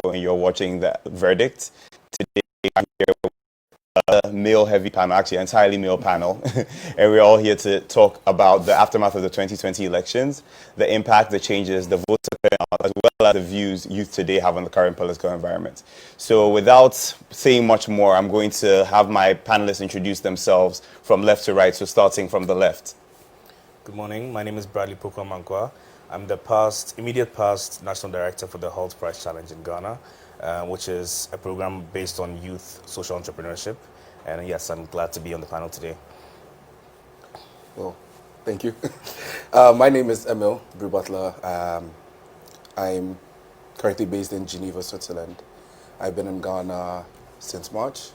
when you're watching the verdict. Today, I'm here with a male-heavy panel, actually an entirely male panel, and we're all here to talk about the aftermath of the 2020 elections, the impact, the changes, the voter turnout, as well as the views youth today have on the current political environment. So without saying much more, I'm going to have my panelists introduce themselves from left to right, so starting from the left. Good morning. My name is Bradley Pokwa-Mankwa. I'm the immediate past National Director for the Halt Price Challenge in Ghana, which is a program based on youth social entrepreneurship. And yes, I'm glad to be on the panel today. Well, thank you. My name is Emil Butler. I'm currently based in Geneva, Switzerland. I've been in Ghana since March,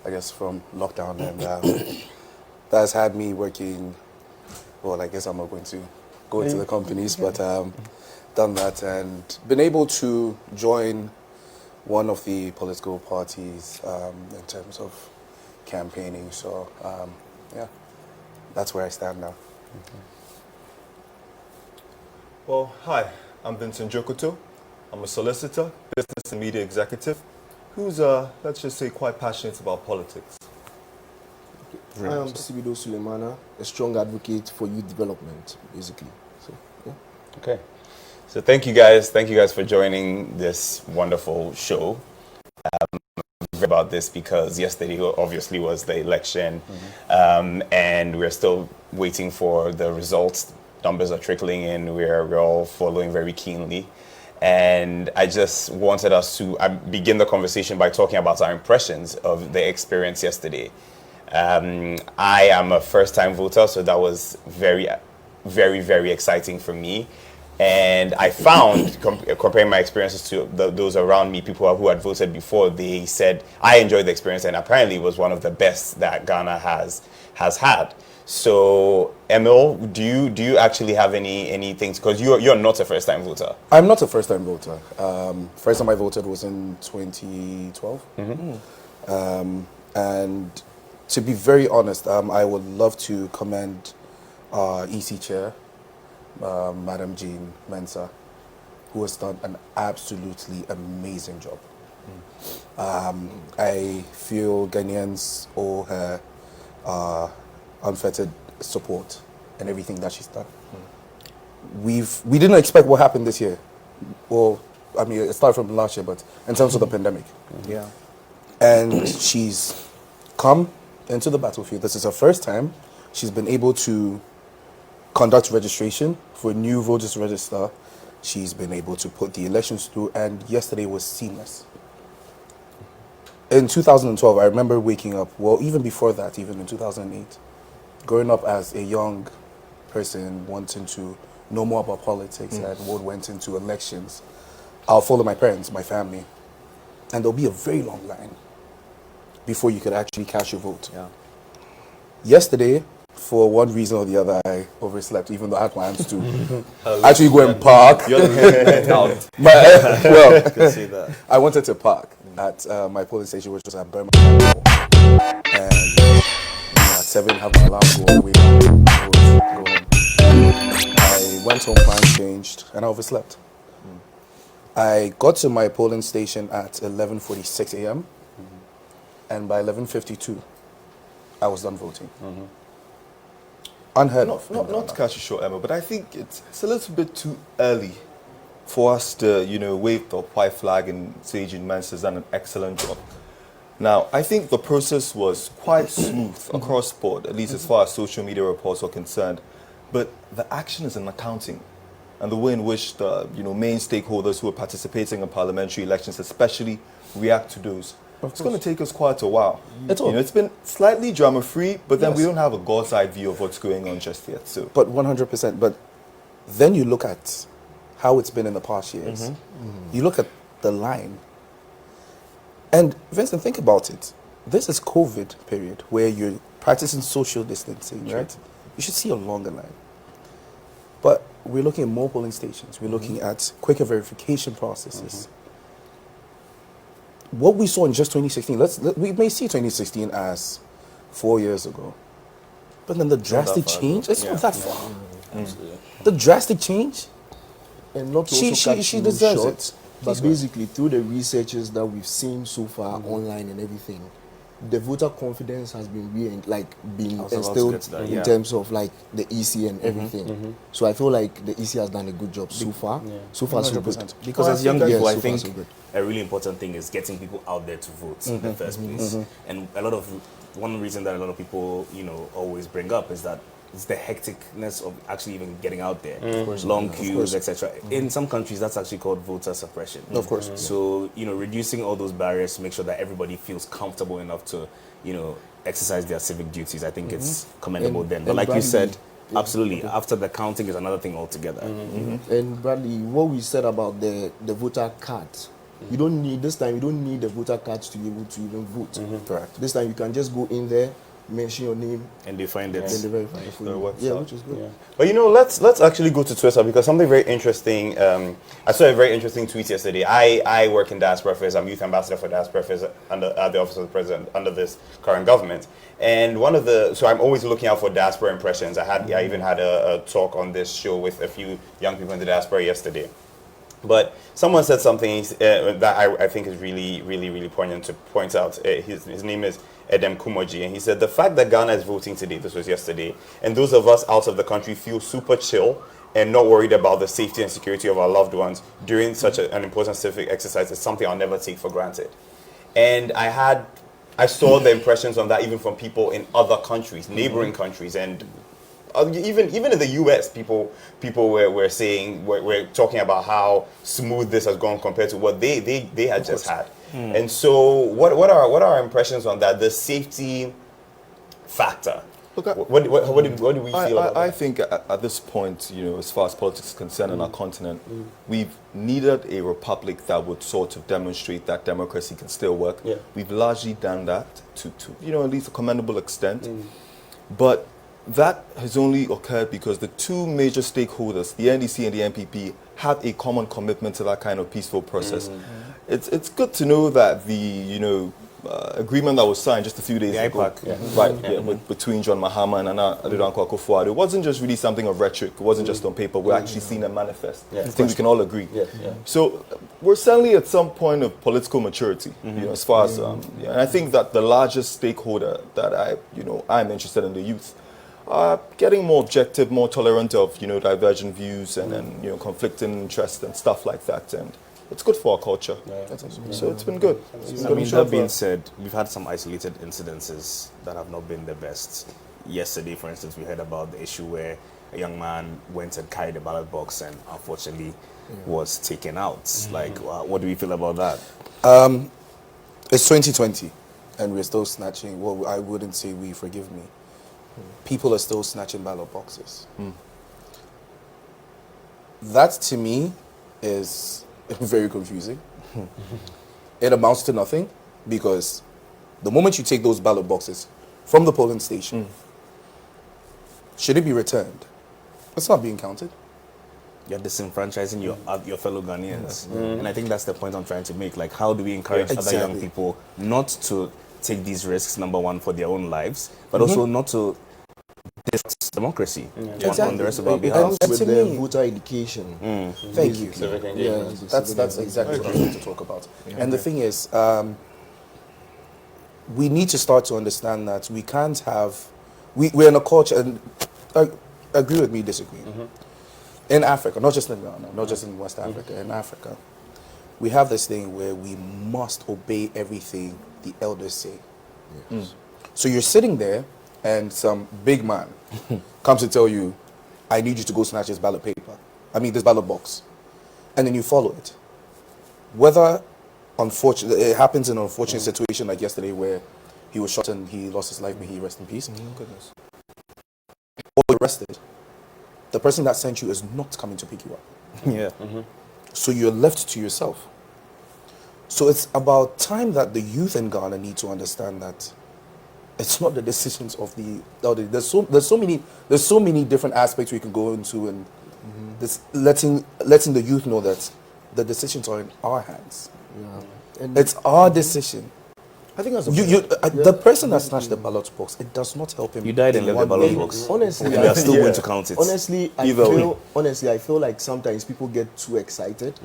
I guess from lockdown, and that has had me working. Well, I guess I'm not going to go into the companies, but done that and been able to join one of the political parties in terms of campaigning. So, yeah, that's where I stand now. Well, hi, I'm Vincent Jokoto. I'm a solicitor, business and media executive, who's, let's just say, quite passionate about politics. I am Sibido Sulemana, a strong advocate for youth development, basically. So, yeah. Okay. So thank you guys for joining this wonderful show. About this because yesterday obviously was the election, and we're still waiting for the results. Numbers are trickling in. We're all following very keenly. And I just wanted us to begin the conversation by talking about our impressions of the experience yesterday. I am a first-time voter, so that was very, very, very exciting for me. And I found, comparing my experiences to those around me, people who had voted before, they said, I enjoyed the experience, and apparently it was one of the best that Ghana has had. So, Emil, do you actually have any things, because you're not a first-time voter? I'm not a first-time voter. First time I voted was in 2012. And to be very honest, I would love to commend EC Chair, Madam Jean Mensah, who has done an absolutely amazing job. I feel Ghanaians owe her unfettered support and everything that she's done. We didn't expect what happened this year. Well, I mean, it started from last year, but in terms of the pandemic. Yeah. And she's come into the battlefield. This is her first time. She's been able to conduct registration for new voters register. She's been able to put the elections through, and yesterday was seamless. In 2012, I remember waking up, well, even before that, even in 2008, growing up as a young person wanting to know more about politics and what went into elections. I'll follow my parents, my family, and there'll be a very long line before you could actually cast your vote. Yeah. Yesterday, for one reason or the other, I overslept, even though I had plans to actually go and park. You're the out. But, well, Can see that. I wanted to park at my polling station, which was at Birmingham. And at 7, have my alarm go away. Go home. I went home, plans changed, and I overslept. I got to my polling station at 11:46 a.m. And by 11:52, I was done voting. Unheard of. Not to catch you short, Emma, but I think it's a little bit too early for us to, wave the white flag and say Jean Mensah has done an excellent job. Now, I think the process was quite smooth across the board, at least as far as social media reports are concerned. But the action is in accounting, and the way in which the main stakeholders who are participating in parliamentary elections, especially, react to those. It's going to take us quite a while. It's been slightly drama-free, but then we don't have a God's-eye view of what's going on just yet. So, but 100%. But then you look at how it's been in the past years. You look at the line. And Vincent, think about it. This is COVID period where you're practicing social distancing, right? You should see a longer line. But we're looking at more polling stations. We're looking at quicker verification processes. What we saw in just 2016, we may see 2016 as 4 years ago. But then the drastic change, it's not that far. The drastic change, And not to she also catch she you deserves short, it. But basically, through the researches that we've seen so far online and everything, the voter confidence has been been I was about to instilled get to that, in yeah. terms of like the EC and everything. So I feel like the EC has done a good job so far. So far, so good. 100%. Because Well, as young yeah, people, I so far, think so good. a really important thing is getting people out there to vote in the first place. And one reason that a lot of people, always bring up is that it's the hecticness of actually even getting out there. Long queues, etc. In some countries, that's actually called voter suppression. Of course. So, reducing all those barriers to make sure that everybody feels comfortable enough to, exercise their civic duties, I think it's commendable And- then. But and like you Bradley- said, yeah, absolutely, after the counting is another thing altogether. And Bradley, what we said about the voter card, you don't need the voter cards to be able to even vote. Correct. This time you can just go in there, mention your name, And they find it. and they verify it for So you. what's Yeah, up? which is good. But let's actually go to Twitter because something very interesting. I saw a very interesting tweet yesterday. I work in Diaspora Affairs. I'm youth ambassador for Diaspora Affairs at the Office of the President under this current government. And so I'm always looking out for diaspora impressions. I even had a talk on this show with a few young people in the diaspora yesterday. But someone said something that I think is really, really, really poignant to point out. His name is Edem Kumoji, and he said, the fact that Ghana is voting today, this was yesterday, and those of us out of the country feel super chill and not worried about the safety and security of our loved ones during such an important civic exercise is something I'll never take for granted. And I saw the impressions on that even from people in other countries, neighboring countries, and even in the U.S., people were saying we're talking about how smooth this has gone compared to what they had just had. And so, what are our impressions on that? The safety factor. Look, What do we feel about I that? think at this point, as far as politics is concerned on our continent, we've needed a republic that would sort of demonstrate that democracy can still work. Yeah. We've largely done that to at least a commendable extent. But that has only occurred because the two major stakeholders, the NDC and the NPP, have a common commitment to that kind of peaceful process. It's good to know that the agreement that was signed just a few days ago, IPAC, between John Mahama and Nana Addo Akufo-Addo, it wasn't just really something of rhetoric. It wasn't just on paper. We're actually seeing a manifest. I think we can all agree. So we're certainly at some point of political maturity, as far as and I think that the largest stakeholder that I'm interested in, the youth, are getting more objective, more tolerant of divergent views and conflicting interests and stuff like that, and it's good for our culture. So it's been good. That being said, we've had some isolated incidences that have not been the best. Yesterday, for instance, we heard about the issue where a young man went and carried a ballot box and unfortunately was taken out. Like, what do we feel about that? It's 2020, and we're still snatching. Well, I wouldn't say we, forgive me. People are still snatching ballot boxes. That, to me, is very confusing. It amounts to nothing because the moment you take those ballot boxes from the polling station, should it be returned? It's not being counted. You're disenfranchising your fellow Ghanaians. And I think that's the point I'm trying to make. Like, how do we encourage other young people not to take these risks, number one, for their own lives, but also not to disrupt democracy on the rest of our It behalf? comes with To the me- voter education. Thank you. Civic Yeah, engagement. That's exactly what I want to talk about. And the thing is, we need to start to understand that we can't have, we're in a culture, and agree with me, disagree. In Africa, not just in Ghana, not just in West Africa, in Africa, we have this thing where we must obey everything the elders say. So you're sitting there, and some big man comes to tell you, I need you to go snatch this ballot paper. This ballot box. And then you follow it. Whether it happens in an unfortunate situation like yesterday where he was shot and he lost his life, may he rest in peace. Goodness. Or arrested. The person that sent you is not coming to pick you up. So you're left to yourself. So it's about time that the youth in Ghana need to understand that it's not the decisions of the elderly. There's so many different aspects we can go into, and this letting the youth know that the decisions are in our hands. And It's our decision I think that's a the person that snatched the ballot box, it does not help him. You died and left the one ballot way. box. Honestly, We are still going to count it. Honestly, I feel like sometimes people get too excited.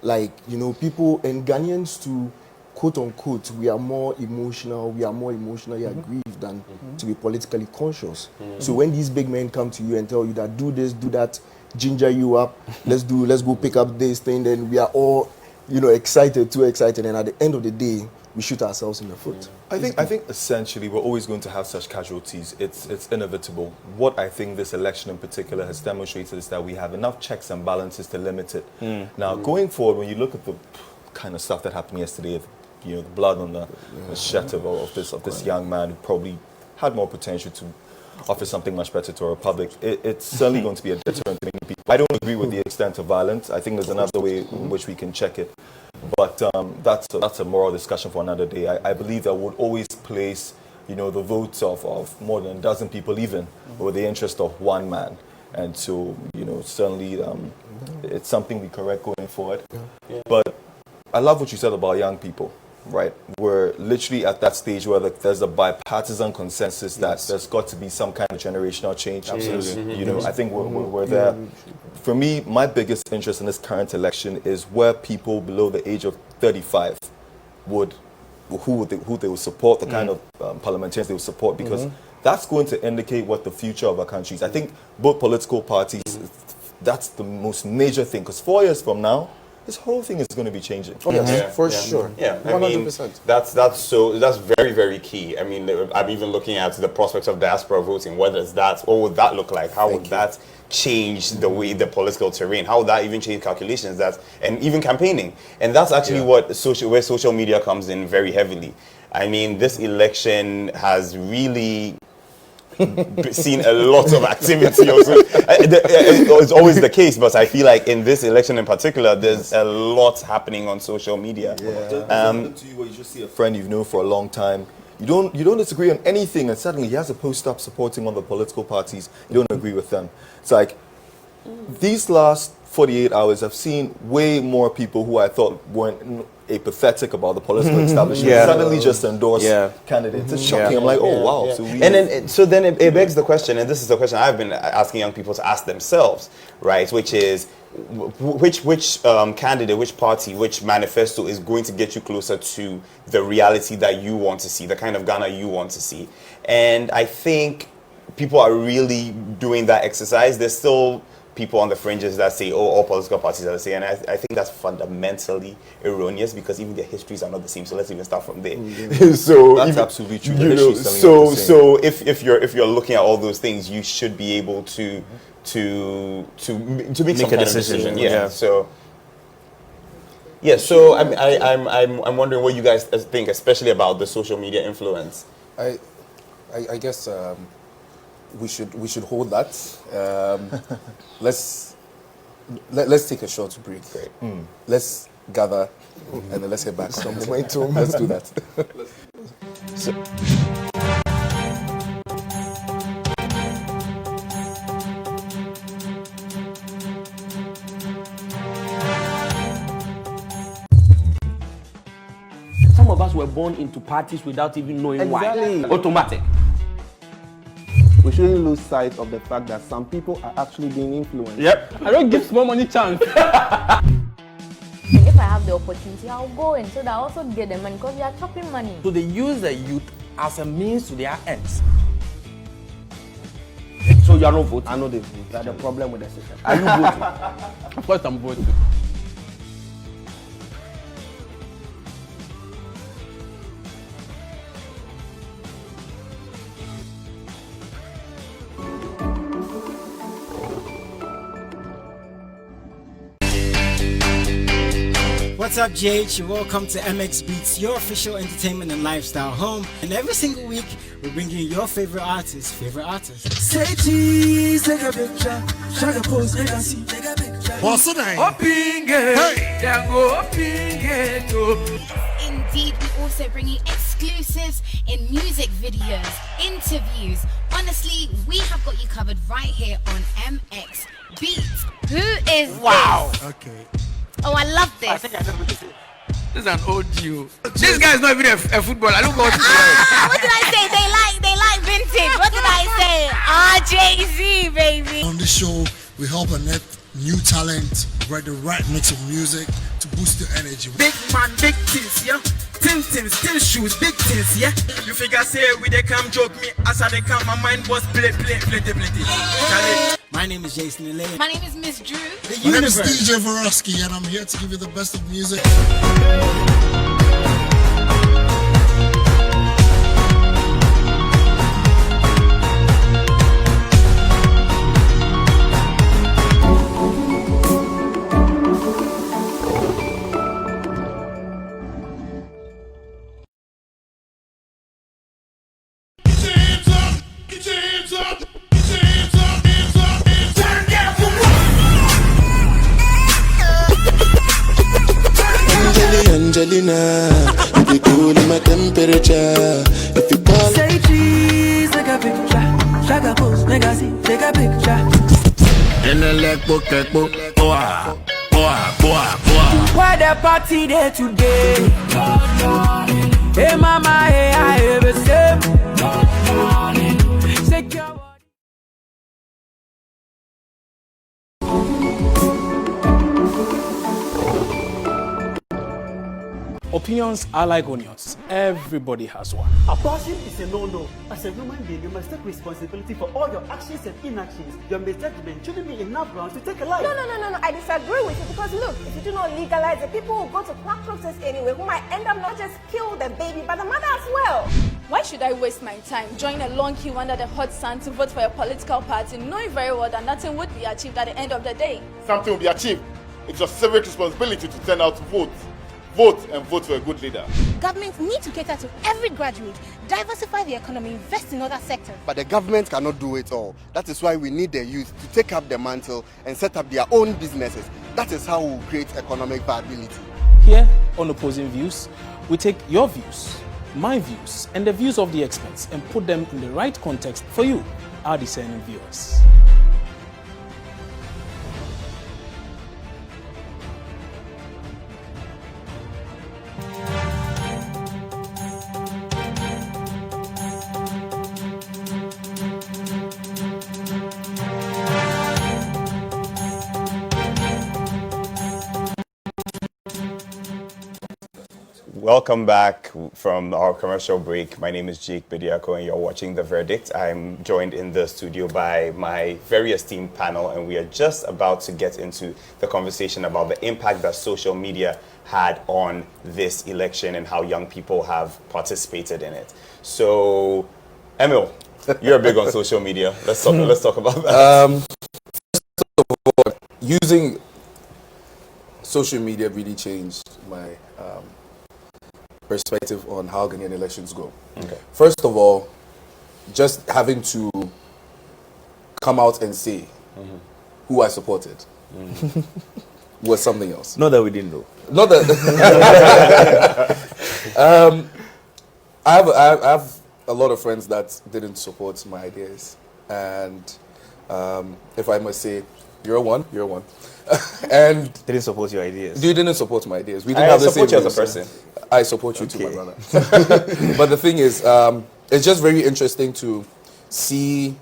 Like, you know, people and Ghanaians to quote unquote, we are more emotionally aggrieved than to be politically conscious. So when these big men come to you and tell you that do this, do that, ginger you up, let's go pick up this thing, then we are all, you know, too excited, and at the end of the day, we shoot ourselves in the foot. I think essentially we're always going to have such casualties. It's inevitable. What I think this election in particular has demonstrated is that we have enough checks and balances to limit it. Now, going forward, when you look at the kind of stuff that happened yesterday, you know, the blood on the shirt of this young man who probably had more potential to offer something much better to our republic, it's certainly going to be a deterrent to many people. I don't agree with the extent of violence. I think there's another way in which we can check it. But that's a moral discussion for another day. I believe that would always place, you know, the votes of more than a dozen people even over the interest of one man. And so, you know, certainly it's something we correct going forward. But I love what you said about young people, right? We're literally at that stage where there's a bipartisan consensus that there's got to be some kind of generational change. Absolutely. You know, I think we're there. For me, my biggest interest in this current election is where people below the age of 35 who they would support, the kind of parliamentarians they would support, because that's going to indicate what the future of our country is. I think both political parties, that's the most major thing, because 4 years from now, this whole thing is going to be changing. Oh, yes, for sure. Yeah, I 100%. mean, that's very, very key. I mean, I'm even looking at the prospects of diaspora voting. What would that look like? How would that change the way the political terrain? How would that even change calculations? And even campaigning? And that's actually where social media comes in very heavily. I mean, this election has really seen a lot of activity also. It's always the case, but I feel like in this election in particular, there's a lot happening on social media. To you, where you just see a friend you've known for a long time, you don't disagree on anything, and suddenly he has a post up supporting one of the political parties. You don't agree with them. It's like these last 48 hours, I've seen way more people who I thought weren't apathetic about the political establishment suddenly just endorse candidates. It's shocking. I'm like, oh wow. So then it begs the question, and this is the question I've been asking young people to ask themselves, right? Which is, which candidate, which party, which manifesto is going to get you closer to the reality that you want to see, the kind of Ghana you want to see? And I think people are really doing that exercise. There's still people on the fringes that say, oh, all political parties are the same. And I think that's fundamentally erroneous, because even their histories are not the same. So let's even start from there. So that's absolutely true. You know, so if you're looking at all those things, you should be able to make some kind of decision. Yeah. So I'm wondering what you guys think, especially about the social media influence. I guess we should hold that. Let's take a short break. Let's gather and then let's get back. Some momentum. Let's do that. Some of us were born into parties without even knowing why. Automatic. We shouldn't lose sight of the fact that some people are actually being influenced. Yep. I don't give small money chance. If I have the opportunity, I'll go in so that I also get the money, because they are chopping money. So they use the youth as a means to their ends. So you are not voting? I know they vote. That's the problem with the system. Are you voting? Of course I'm voting. What's up, JH? Welcome to MX Beats, your official entertainment and lifestyle home. And every single week, we bring you your favorite artists. Say cheese, take a picture. Shut a pose, make a see, take a picture. What's the name? Indeed, we also bring you exclusives in music videos, interviews. Honestly, we have got you covered right here on MX Beats. Who is this? Okay. Oh, I love this. I think I know what this is. This is an old you. This guy is not even a footballer. Look what. What did I say? They like vintage. What did I say? Jay-Z, baby. On this show, we help unearth new talent, write the right mix of music to boost your energy. Big man, big things, yeah. Things, still shoes, big things, yeah. You figure say we they come joke me as I they come, my mind was play. My name is Jason Elaine. My name is Miss Drew. My name is DJ Vorosky, and I'm here to give you the best of music. Angelina, you be cool in my temperature. If you call, say cheese, take a picture. Shaka pose, make a see, take a picture. in the leg book, boah. Why the party there today? Hey mama, hey I have a same. Shake your body. Opinions are like onions. Everybody has one. Abortion is a no-no. As a human being, you must take responsibility for all your actions and inactions. Your misjudgment shouldn't be enough grounds to take a life. No. I disagree with you because look, if you do not legalize it, people will go to quack process anyway who might end up not just kill the baby but the mother as well. Why should I waste my time join a long queue under the hot sun to vote for a political party, knowing very well that nothing would be achieved at the end of the day? Something will be achieved. It's your civic responsibility to turn out to vote. Vote and vote for a good leader. Governments need to cater to every graduate, diversify the economy, invest in other sectors. But the government cannot do it all. That is why we need the youth to take up the mantle and set up their own businesses. That is how we will create economic viability. Here on Opposing Views, we take your views, my views, and the views of the experts and put them in the right context for you, our discerning viewers. Welcome back from our commercial break. My name is Jake Bediako and you're watching The Verdict. I'm joined in the studio by my very esteemed panel, and we are just about to get into the conversation about the impact that social media had on this election and how young people have participated in it. So, Emil, you're big on social media. Let's talk about that. First of all, using social media really changed my perspective on how Ghanaian elections go. Okay. First of all, just having to come out and say who I supported was something else. Not that we didn't know. Not that. I have a lot of friends that didn't support my ideas, and if I must say, you're one. And didn't support your ideas. You didn't support my ideas. We didn't have the same support you as a person. I support you too, my brother. But the thing is, it's just very interesting to see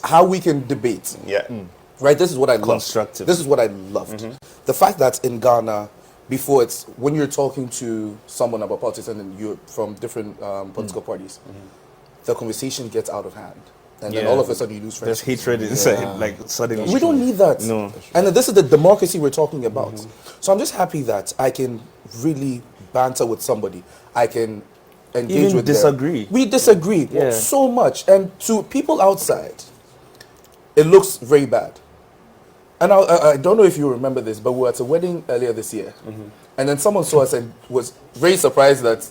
how we can debate. Yeah. Right? This is what I love. Constructive. This is what I loved. The fact that in Ghana, before it's when you're talking to someone about politics and you're from different political parties, the conversation gets out of hand. And then all of a sudden you lose friendship. There's hatred inside, like suddenly. We don't need that. No. And this is the democracy we're talking about. So I'm just happy that I can really banter with somebody. I can engage even with disagree. We disagree so much. And to people outside, it looks very bad. And I don't know if you remember this, but we were at a wedding earlier this year. And then someone saw us and was very surprised that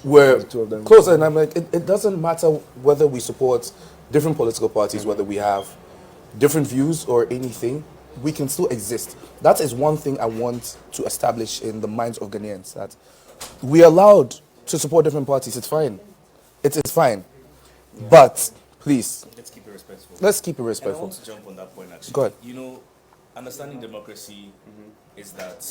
we're close. And I'm like, it doesn't matter whether we support different political parties, whether we have different views or anything, we can still exist. That is one thing I want to establish in the minds of Ghanaians, that we're allowed to support different parties. It's fine. It is fine. But please, let's keep it respectful. Let's keep it respectful. And I want to jump on that point actually. Go ahead. You know, understanding democracy is that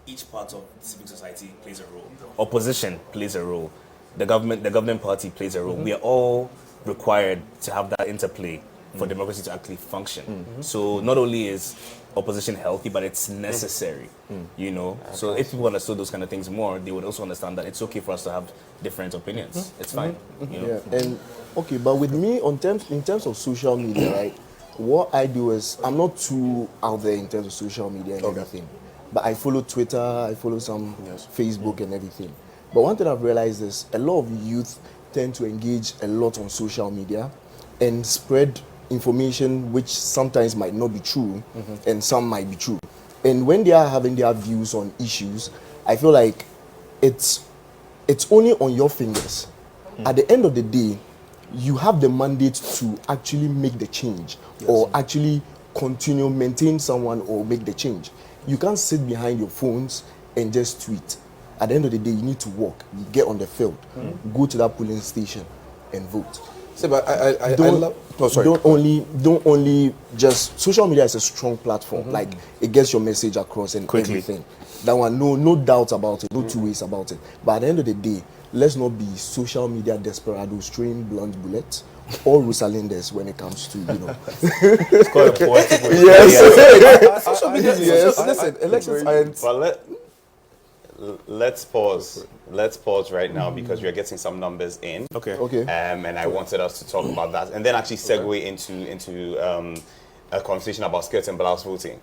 each part of civic society plays a role. Opposition plays a role. The governing party plays a role. We are all required to have that interplay for democracy to actually function. So not only is opposition healthy, but it's necessary, you know. So if people understood those kind of things more, they would also understand that it's okay for us to have different opinions. It's fine, you know. Yeah, and okay, but with me, in terms of social media, right, what I do is, I'm not too out there in terms of social media and everything, but I follow Twitter, I follow some Facebook and everything. But one thing I've realized is a lot of youth tend to engage a lot on social media and spread information which sometimes might not be true and some might be true. And when they are having their views on issues, I feel like it's only on your fingers. At the end of the day, you have the mandate to actually make the change or actually maintain someone or make the change. You can't sit behind your phones and just tweet. At the end of the day, you need to walk, get on the field, go to that polling station and vote. But don't only just, social media is a strong platform. Like, it gets your message across and everything. That one, no doubt about it, no two ways about it. But at the end of the day, let's not be social media desperados throwing blunt bullets or Rosalindes when it comes to, you know. It's quite a poetic way. Yes. Social media, listen, elections aren't. But let's pause. Let's pause right now because we are getting some numbers in. Okay. And I wanted us to talk about that, and then actually segue into a conversation about skirts and blouse voting.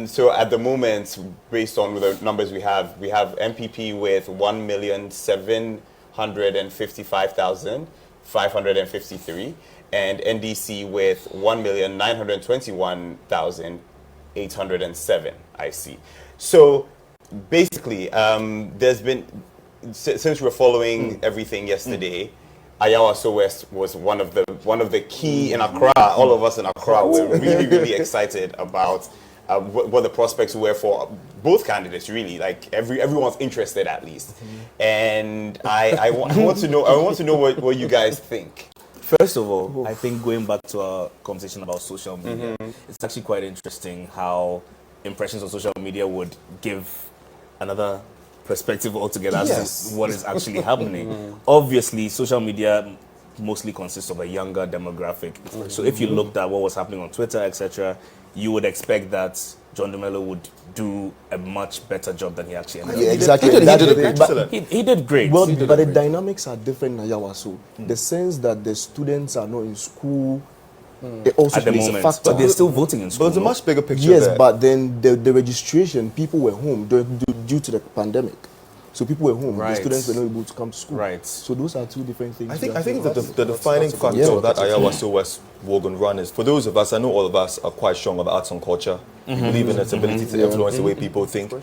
So at the moment, based on the numbers we have MPP with 1,755,553, and NDC with 1,921,807. I see. So basically, there's been, since we're following everything yesterday, Ayawa So West was one of the key in Accra. All of us in Accra were really excited about what the prospects were for both candidates. Really, like everyone's interested at least. And I want to know what you guys think. First of all, I think going back to our conversation about social media, it's actually quite interesting how impressions on social media would give another perspective altogether as to what is actually happening. Obviously, social media mostly consists of a younger demographic. So if you looked at what was happening on Twitter, etc., you would expect that John Dumelo would do a much better job than he actually ended up. Yeah, exactly. He did great. Well, but the dynamics are different in Ayawa. So the sense that the students are not in school, it also at the plays moment, a factor. but they're still voting in school. But it's a much bigger picture. Yes, there. but then the registration, people were home due to the pandemic. So people were home. The students were not able to come to school. Right. So those are two different things. I think that the defining factor of that Ayawa So West Wogan run is, for those of us, I know all of us are quite strong about arts and culture. We believe in its ability to influence the way people think.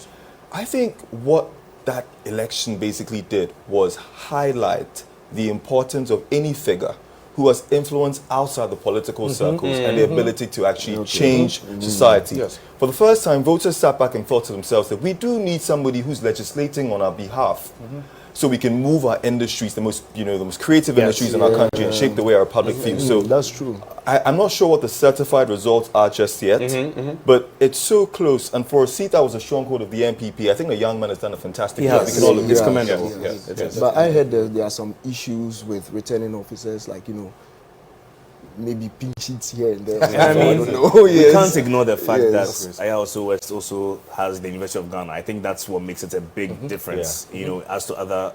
I think what that election basically did was highlight the importance of any figure who has influence outside the political circles and the ability to actually change society. For the first time, voters sat back and thought to themselves that we do need somebody who's legislating on our behalf, so we can move our industries, the most creative industries in our country, and shape the way our public feels. So that's true. I'm not sure what the certified results are just yet, but it's so close. And for a seat that was a stronghold of the MPP, I think the young man has done a fantastic job. It's commendable. But I heard there are some issues with returning officers, like, maybe pink sheets here and there. I mean, don't know. We can't ignore the fact that Ayawa So West also has the University of Ghana. I think that's what makes it a big difference, as to other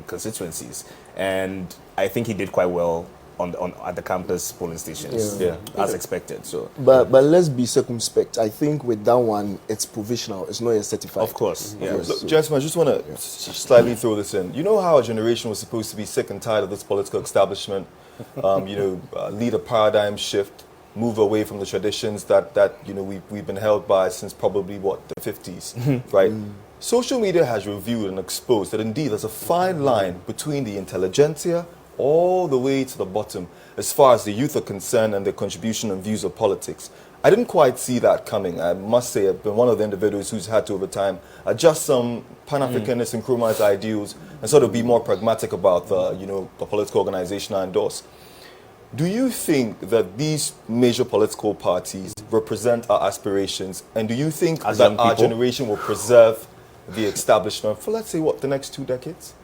constituencies. And I think he did quite well at the campus polling stations, as expected. So, but let's be circumspect. I think with that one, it's provisional. It's not yet certified. Of course, Look, gentlemen, I just want to slightly throw this in. You know how a generation was supposed to be sick and tired of this political establishment, lead a paradigm shift, move away from the traditions that we've been held by since probably the 50s, right? Social media has revealed and exposed that indeed there's a fine line between the intelligentsia all the way to the bottom as far as the youth are concerned and their contribution and views of politics. I didn't quite see that coming. I must say I've been one of the individuals who's had to, over time, adjust some Pan-Africanist and Nkrumah's ideals and sort of be more pragmatic about the political organization I endorse. Do you think that these major political parties represent our aspirations? And do you think As that young our people? generation will preserve the establishment for, let's say, what, the next 2 decades?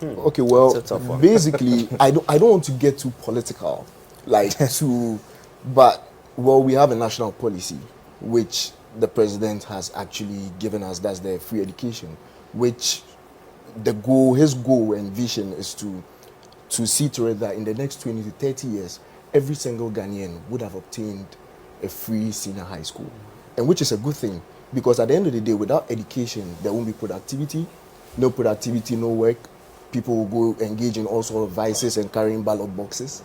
Okay, well, That's a tough one. basically, I don't want to get too political, but we have a national policy which the president has actually given us. That's the free education, which his goal and vision is to see to it that in the next 20 to 30 years, every single Ghanaian would have obtained a free senior high school, and which is a good thing, because at the end of the day, without education, there won't be productivity. No productivity, no work. People will go engage in all sorts of vices and carrying ballot boxes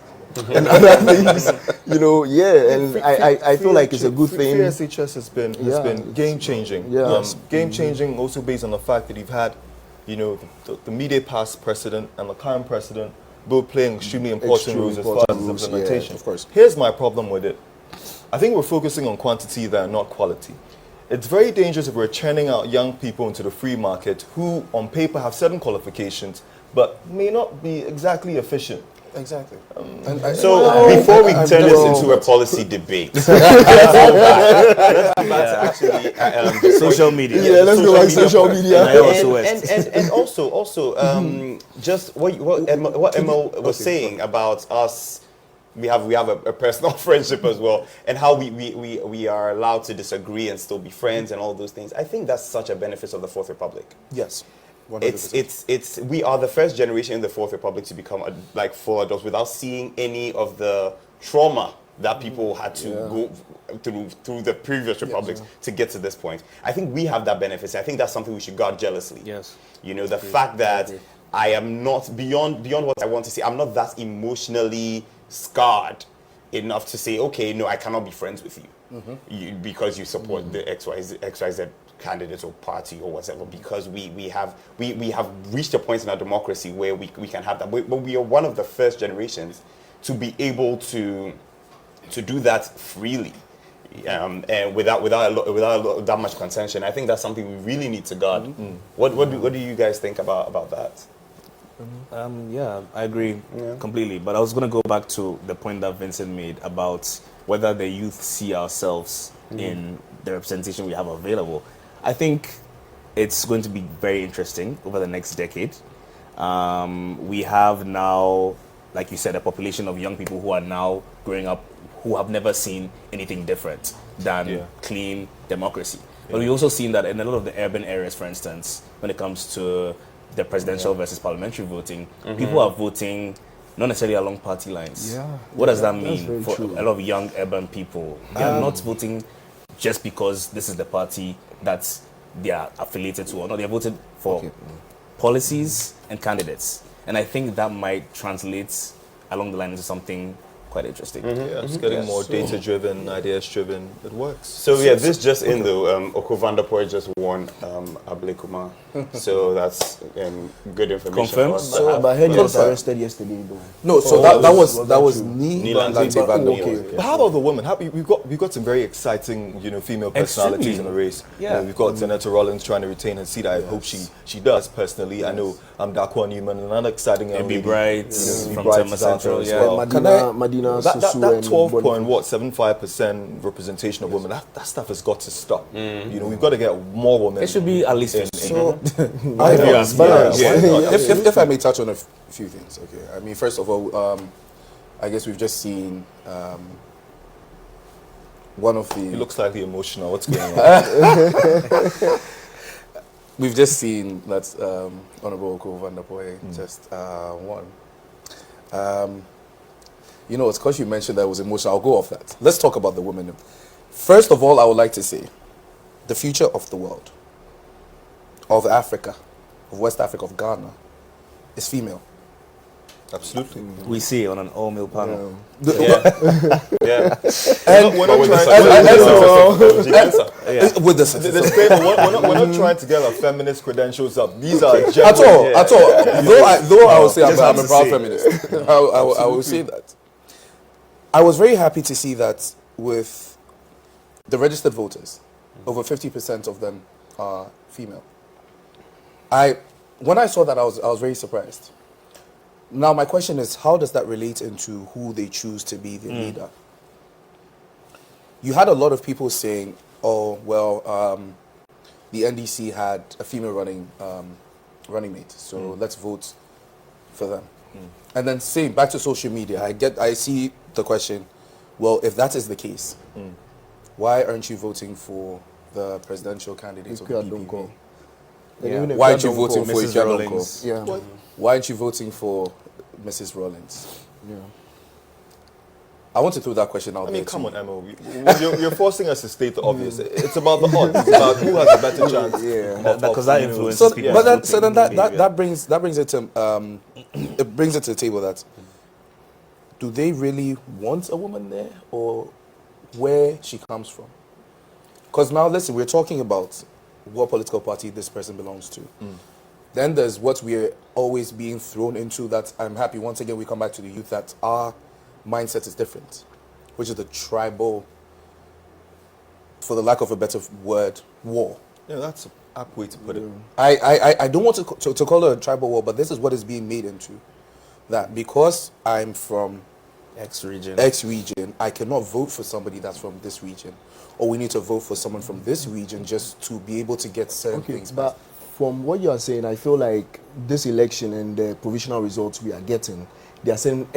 and other things. And I feel like it's a good thing. Free SHS has been game changing. Game changing also based on the fact that you've had, the immediate past president and the current president both playing extremely important roles as far as implementation. of course. Here's my problem with it. I think we're focusing on quantity there, not quality. It's very dangerous if we're churning out young people into the free market who, on paper, have certain qualifications, but may not be exactly efficient. Exactly. Before we turn this into a policy debate, let's go back to actually social media. Yeah, let's go back to social media. And also, just what Emma was saying about us. We have a personal friendship as well, and how we are allowed to disagree and still be friends and all those things. I think that's such a benefit of the Fourth Republic. Yes. 100%. It's we are the first generation in the Fourth Republic to become full adults without seeing any of the trauma that people had to go through the previous republics to get to this point. I think we have that benefit. I think that's something we should guard jealously. Yes. The fact that I am not beyond what I want to see. I'm not that emotionally scarred enough to say, okay, no, I cannot be friends with you, because you support the XYZ candidate or party or whatever, because we have reached a point in our democracy where we can have that. But we are one of the first generations to be able to do that freely, and without that much contention. I think that's something we really need to guard. What do you guys think about that? I agree completely. But I was going to go back to the point that Vincent made about whether the youth see ourselves in the representation we have available. I think it's going to be very interesting over the next decade. We have now, like you said, a population of young people who are now growing up who have never seen anything different than clean democracy. But we've also seen that in a lot of the urban areas, for instance, when it comes to the presidential versus parliamentary voting, people are voting not necessarily along party lines. What does that mean for a lot of young urban people? They are not voting just because this is the party that they are affiliated to or not. They are voted for policies and candidates. And I think that might translate along the line into something quite interesting. It's getting more data-driven, ideas-driven. It works. So this just in though, Oko van der Poel just won Ablekuma. So that's good information. Confirmed. But I heard he was arrested yesterday, though. No, so that was But how about the women? We've got some very exciting, female personalities in the race. We've got Zanetta Rollins trying to retain her seat. I hope she does personally. I know Dakwa Newman, another exciting young lady. Bright from Tema Central. Madina that 12.75% representation of women, that stuff has got to stop. We've got to get more women. It should be at least 50. So, if I may touch on a few things, okay. I mean, first of all, I guess we've just seen one of the. He looks slightly emotional. What's going on? We've just seen that Honorable Oko van der Poel just won. It's because you mentioned that it was emotional. I'll go off that. Let's talk about the women. First of all, I would like to say the future of the world, of Africa, of West Africa, of Ghana, is female. Absolutely. We see it on an all-male panel. And we're not trying to get our feminist credentials up. These are at all. Though I will say I'm a proud feminist. I will say that. I was very happy to see that with the registered voters, over 50% of them are female. When I saw that, I was very surprised. Now, my question is, how does that relate into who they choose to be the leader? you had a lot of people saying, oh, well, the NDC had a female running mate, so let's vote for them. And then saying, back to social media, I see the question, well, if that is the case, why aren't you voting for the presidential candidates of the PPP? Why aren't you voting for Mrs. Rollins? Why aren't you voting for Mrs. Rollins? I want to throw that question out there. I mean, come on, Emma. You're forcing us to state the obvious. It's about the odds. It's about who has a better chance. Because that influences people. That brings it to it brings it to the table that do they really want a woman there, or where she comes from? Because now, listen, we're talking about what political party this person belongs to. Then there's what we're always being thrown into, that I'm happy, once again, we come back to the youth, that our mindset is different, which is the tribal, for the lack of a better word, war. Yeah, that's an apt way to put it. I don't want to call it a tribal war, but this is what is being made into. That because I'm from X region, I cannot vote for somebody that's from this region. Or we need to vote for someone from this region just to be able to get certain things. But from what you are saying, I feel like this election and the provisional results we are getting, there are certain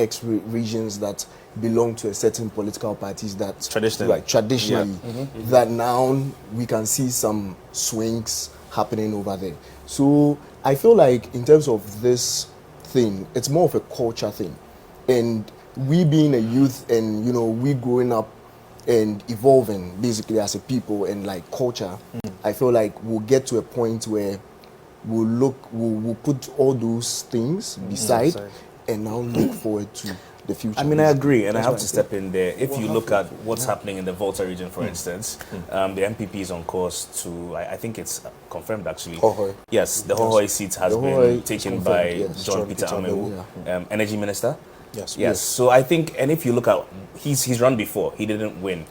regions that belong to a certain political parties that traditionally, that now we can see some swings happening over there. So I feel like in terms of this thing, it's more of a culture thing. And we being a youth and, you know, we growing up and evolving basically as a people and like culture, I feel like we'll get to a point where we'll put all those things beside and now look forward to the future. I mean, I agree, and I have to step in there. If you look at what's happening in the Volta region, for instance, the MPP is on course to, I think it's confirmed actually. Hohoi. Yes, the Hohoi seat has been taken by John Peter Amewu, Energy Minister. Yes. So I think, and if you look at, he's run before, he didn't win.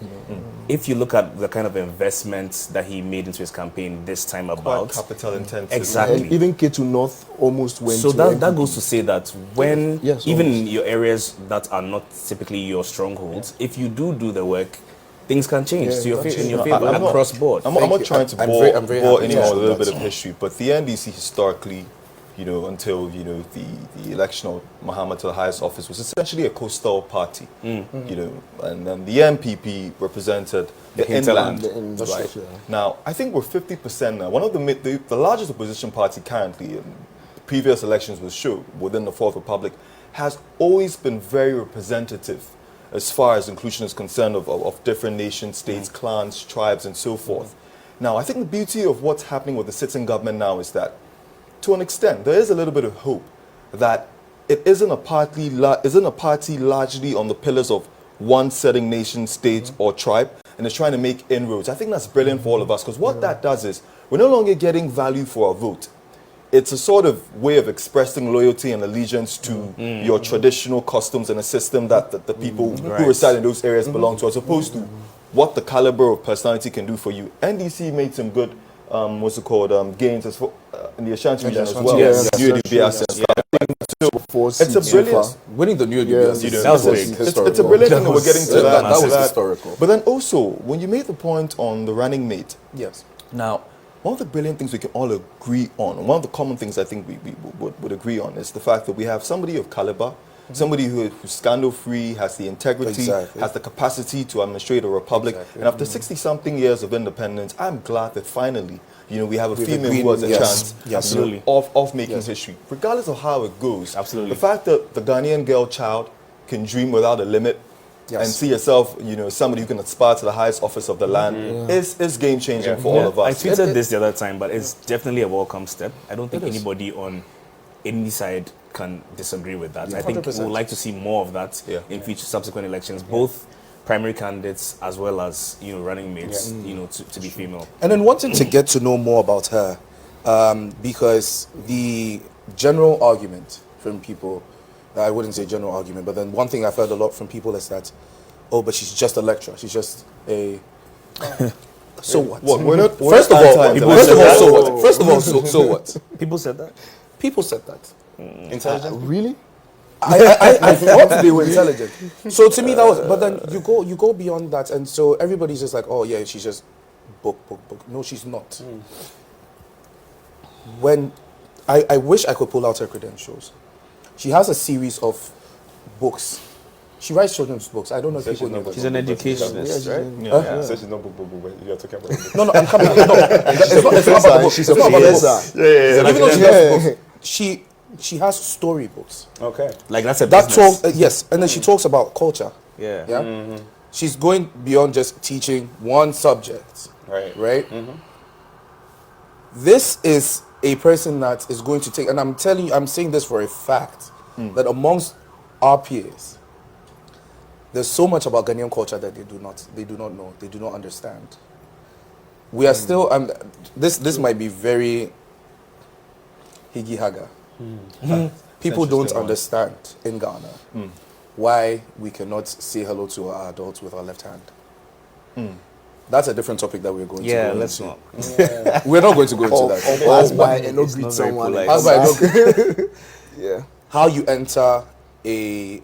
If you look at the kind of investments that he made into his campaign this time about, capital intensive. Exactly. And even K2 North almost went. So that goes to say that when even in your areas that are not typically your strongholds, if you do the work, things can change to your in your favor across board. I'm not trying to bore anyone with a little bit of history, but the NDC historically, you know, until, you know, the election of Muhammad to the highest office was essentially a coastal party, you know, and then the MPP represented the inland. Right. Now, I think we're 50% now. One of the largest opposition party currently, in previous elections will show, within the Fourth Republic, has always been very representative as far as inclusion is concerned of different nation states, clans, tribes, and so forth. Now, I think the beauty of what's happening with the sitting government now is that, to an extent, there is a little bit of hope that it isn't a party largely on the pillars of one setting nation, state, or tribe, and it's trying to make inroads. I think that's brilliant for all of us, because what that does is we're no longer getting value for our vote. It's a sort of way of expressing loyalty and allegiance to your traditional customs and a system that the people who reside in those areas belong to, as opposed to what the caliber of personality can do for you. NDC made some good gains as in the Ashanti region as well. It's a brilliant winning the new UDBS. It's a brilliant thing that we're getting to that. That was historical. But then also, when you made the point on the running mate, yes. Now, one of the brilliant things we can all agree on, one of the common things I think we would agree on, is the fact that we have somebody of caliber, somebody who's scandal-free, has the integrity, has the capacity to administrate a republic. And after 60-something years of independence, I'm glad that finally, you know, we have a female who has a chance of making history, regardless of how it goes. The fact that the Ghanaian girl child can dream without a limit and see yourself, you know, somebody who can aspire to the highest office of the land is game-changing for all of us. I tweeted this the other time, but it's definitely a welcome step. I don't think anybody on any side can disagree with that. 100%. I think we would like to see more of that in future subsequent elections, both primary candidates as well as, you know, running mates, you know, to be female. And then wanting to get to know more about her, because the general argument from people, I wouldn't say general argument, but then one thing I've heard a lot from people is that, oh, but she's just a lecturer. She's just a... So what? First of all, so what? People said that? People said that. Really? I thought they were intelligent. So to me that was, but then you go beyond that, and so everybody's just like, oh yeah, she's just book. No, she's not. When I wish I could pull out her credentials. She has a series of books. She writes children's books. I don't know if people know. She's an educationist, right? Yeah. So she's not book, but you're talking about book. No, I'm coming. No, it's not about the book. She's a professor. Yeah. Even though she has books, she has storybooks. Okay. Like that's a business. That talk, yes, and then she talks about culture. Yeah. Yeah. She's going beyond just teaching one subject. Right. This is a person that is going to take, and I'm telling you, I'm saying this for a fact, that amongst our peers, there's so much about Ghanaian culture that they do not know, they do not understand. We are still, this might be very higgy haga. People don't understand in Ghana why we cannot say hello to our adults with our left hand. That's a different topic that we're going to go into. Let's not. We're not going to go into that. Pass by and not greet someone. Yeah. How you enter a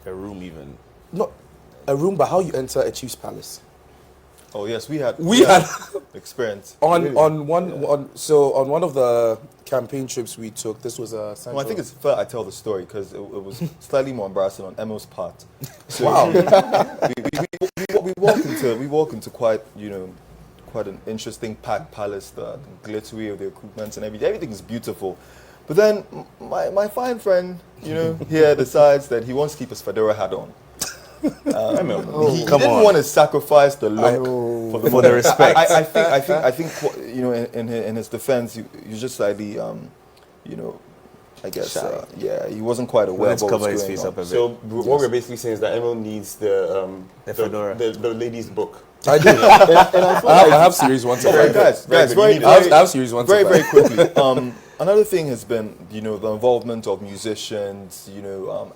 room even. Not a room, but how you enter a chief's palace. Oh yes, we had experience on one of the campaign trips we took. This was a. Well, I think it's fair I tell the story because it was slightly more embarrassing on Emil's part. So wow. we walk into quite an interesting packed palace. The glittery of the equipment and everything is beautiful. But then my fine friend, here decides that he wants to keep his fedora hat on. He didn't want to sacrifice the look for the respect. I think in his defense, he just slightly I guess he wasn't quite aware of what was going on. Up a bit. So what we're basically saying is that Emil needs the ladies' book. I do. And I have series 1 to 5. Guys, I have series 1 to 5. Very quickly. Another thing has been, the involvement of musicians,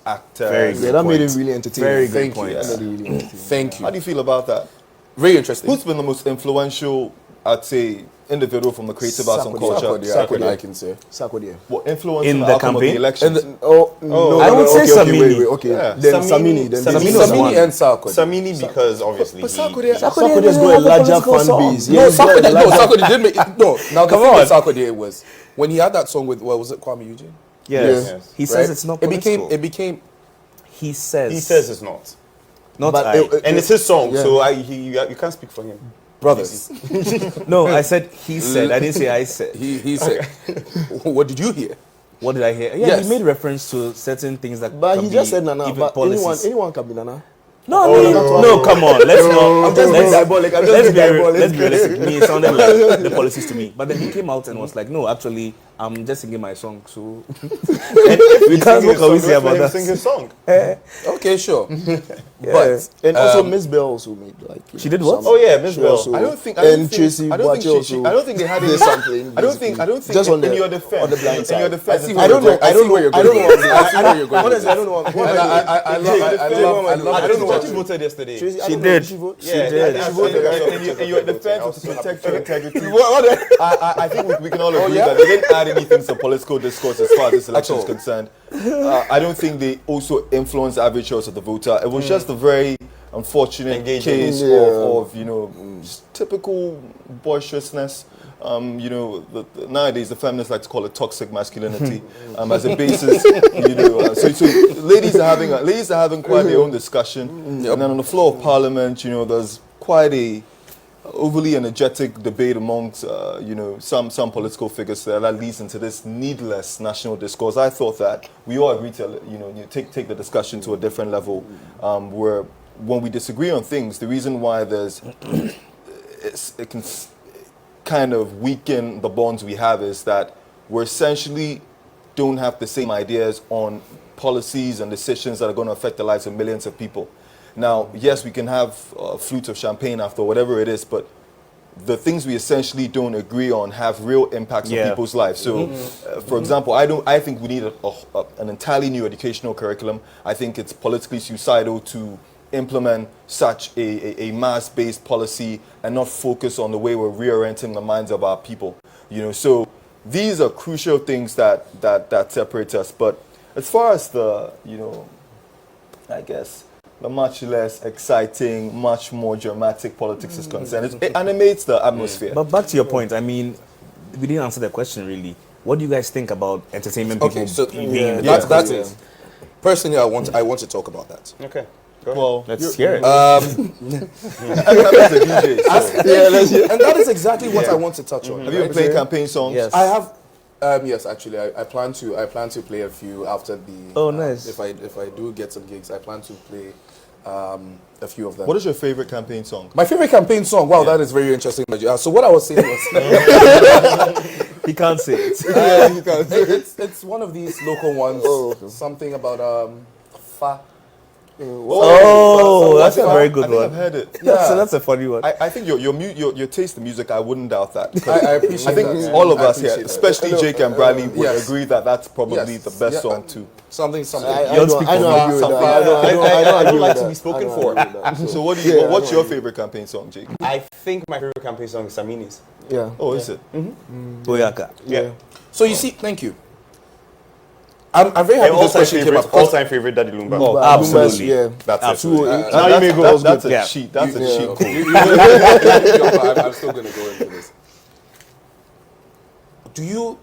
actors. That made it really entertaining. Very good point. Thank you. How do you feel about that? Very interesting. Who's been the most influential, I'd say, individual from the creative arts and culture? Sarkodie, I can say. Sarkodie. What influence in the campaign? Of the elections? I would say Samini. Yeah. Then Samini and Sarkodie. Samini because obviously Sarkodie has got a larger fan base. No, Sarkodie didn't make it. No, now the thing with Sarkodie was when he had that song with was it Kwame Eugene? Yes. He says it's not political. It became. He says it's not. And it's his song, so you can't speak for him. Brothers. No, I said he said. I didn't say I said. He said. What did you hear? What did I hear? Yeah, he made reference to certain things that. But he just said Nana. But policies. anyone can be Nana. No, come on. Let's not. I'm just being diabolic. Let's be realistic. Me, it sounded like the policies to me. But then he came out and was like, no, actually, I'm just singing my song. So we can't look how we say about that. Sing his song. Okay, sure. But and also Miss Bell also made like. She did what? Oh yeah, Miss Bell. I don't think Tracy. I don't think they had any sampling. I don't think just on in your defense. On the blind side. In your defense. I don't know. I don't know where you're going. Honestly, I don't know. I love. I don't know what you voted yesterday. She did. She voted. In your defense to protect your integrity. I think we can all agree that they didn't add anything to political discourse as far as this election is concerned. I don't think they also influenced the average choice of the voter. It was just a very unfortunate case of just typical boisterousness. Nowadays the feminists like to call it toxic masculinity as a basis. So ladies are having quite their own discussion, and then on the floor of Parliament, there's quite a overly energetic debate amongst some political figures that leads into this needless national discourse. I thought that we all agreed to take the discussion to a different level, where when we disagree on things, the reason why it can kind of weaken the bonds we have is that we're essentially don't have the same ideas on policies and decisions that are going to affect the lives of millions of people. Now, yes, we can have flutes of champagne after whatever it is, but the things we essentially don't agree on have real impacts on people's lives. So, for example, I think we need an entirely new educational curriculum. I think it's politically suicidal to implement such a mass-based policy and not focus on the way we're reorienting the minds of our people. So these are crucial things that separate us. But As far as the, I guess, the much less exciting, much more dramatic politics is concerned, it animates the atmosphere. But back to your point, I mean, we didn't answer the question really. What do you guys think about entertainment people being in the that's personally, I want to talk about that. Okay. Go ahead. Well, let's hear it. And that is exactly what I want to touch on. Have you been playing campaign songs? Yes. I have. Yes, actually, I plan to play a few after the. Oh, nice. If I do get some gigs, I plan to play a few of them. What is your favorite campaign song? My favorite campaign song. Wow, that is very interesting. So what I was saying was, he can't say it. You can't say it. It's one of these local ones. Something about fa. That's a very good one. I've heard it. Yeah. So that's a funny one. I think your taste in music, I wouldn't doubt that. I appreciate I think that. all of us appreciate here, that. especially Jake and Bradley, would Yes. agree that that's probably Yes. the best Yeah. song too. Something. I don't agree with that. I don't like to be spoken for. So what's your favorite campaign song, Jake? I think my favorite campaign song is Samini's. Yeah. Oh, is it? Boyaka. Yeah. So you see, thank you. I'm very happy this question came up. All-time favorite Daddy Lumba. Oh, absolutely. Yeah. That's Absolutely. it. Now you may go. That's a Yeah. cheat. That's a cheat code. I'm still going to go into this. Do you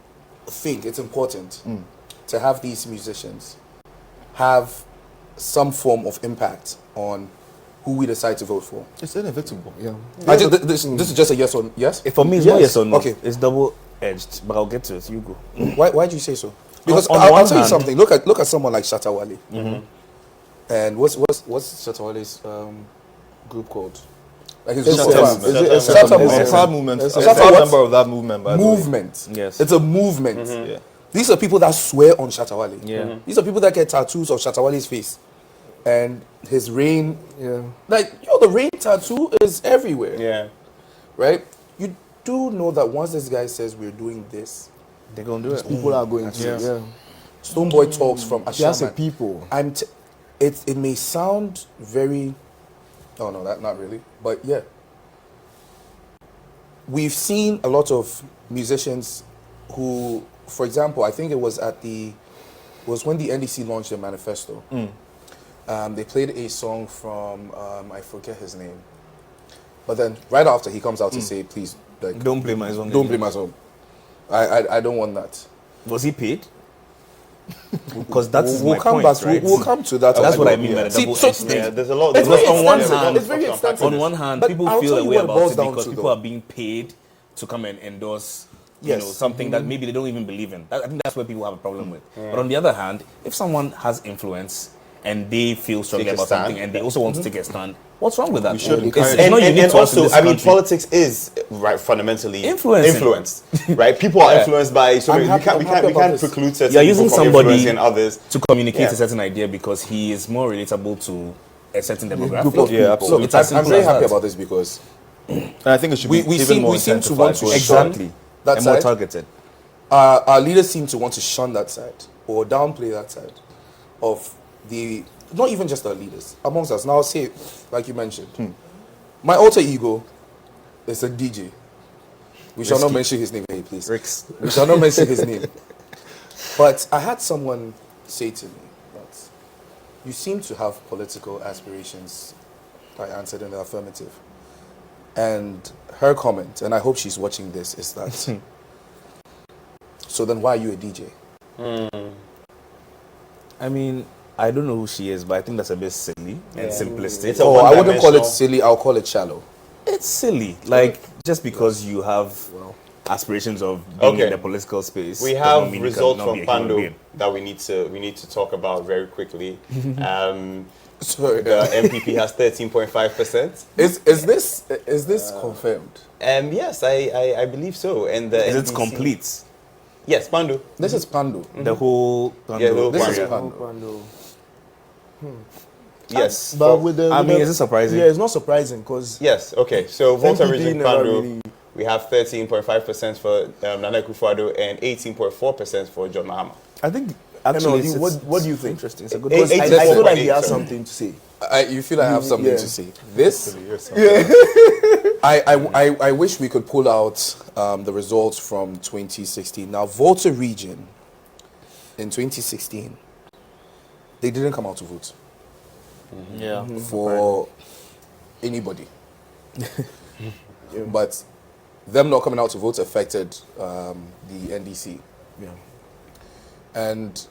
think it's important to have these musicians have some form of impact on who we decide to vote for? It's inevitable. Yeah. This is just a yes or yes? For me, it's not yes or no. Okay. It's double-edged, but I'll get to it. You go. Why do you say so? Because On I'll one tell you hand- something. Look at someone like Shatta Wale. And what's Shatta Wale's group called? Like his group called Shatta Movement. Proud movement. It's I'm a a proud member of that movement. By the way. movement. Yes. It's a movement. Yeah. These are people that swear on Shatta Wale. Yeah. These are people that get tattoos of Shatta Wale's face. And his rain, the rain tattoo is everywhere. Yeah. Right? You do know that once this guy says we're doing this, they're going to do it. People are going to. Yeah. Stoneboy talks from Just Ashaman. people. It may sound very, oh no, not really, but yeah. We've seen a lot of musicians who, for example, I think it was when the NDC launched their manifesto. They played a song from, I forget his name. But then right after he comes out to say, please, like, Don't play my song. don't play my song. I don't want that. Was he paid? Because that's we'll my come point, back. right? We'll come to that. That's what I mean by the See, double so- edged thing. Yeah, there's a lot. It's very on one extensive. hand, It's very extensive. On one hand, But people I'll feel tell a you way what it about boils it down because to, people though. are being paid to come and endorse, Yes. something that maybe they don't even believe in. I think that's where people have a problem with. But on the other hand, if someone has influence and they feel strongly Take a about stand. something and they also want to take a stand, what's wrong with that? We should It's encourage not unique and to us in also, this I mean, country. politics is fundamentally Influencing. influenced, right? People are influenced by so I'm many. happy- We I'm happy can't about this. preclude certain You're people using from somebody influencing others. to communicate Yeah. a certain idea because he is more relatable to a certain demographic. Group of Yeah, people. absolutely. It's as I'm simple very as happy that. about this because And I think it should be we even more seem to want to incentivized. Exactly. that And more side. targeted. Our leaders seem to want to shun that side or downplay that side of the, not even just our leaders, amongst us. Now, I'll say, like you mentioned, my alter ego is a DJ. We shall not mention his name here, please. Ricks. We shall not mention his name. But I had someone say to me that you seem to have political aspirations. I answered in the affirmative. And her comment, and I hope she's watching this, is that, so then why are you a DJ? I mean, I don't know who she is, but I think that's a bit silly and simplistic. It's a Oh, I wouldn't call it one-dimensional- silly, I'll call it shallow. It's silly. Like, just because you have aspirations of being Okay. in the political space. We does have not mean you results cannot from be a human Pando being. that we need to talk about very quickly. Sorry. The MPP has 13.5%. Is this confirmed? Yes, I believe so. And the Is it NDC complete? Yes, Pando. This is Pando. The whole Yeah, the whole This is Pando. Pando. Yes. But for- with the, I with mean, the- is it surprising? Yeah, it's not surprising because Yes, okay. So voter NPP region never Pando, really- we have 13.5% for Nana Akufo-Addo and 18.4% for John Mahama. I think actually, what do you think? Interesting. It's a good Because Eight- I eight- feel like he has 8.8, something to say. You feel I have something Yeah. to say. This? I wish we could pull out the results from 2016. Now, Volta region in 2016 they didn't come out to vote. Yeah. For anybody. But them not coming out to vote affected the NDC. Yeah. And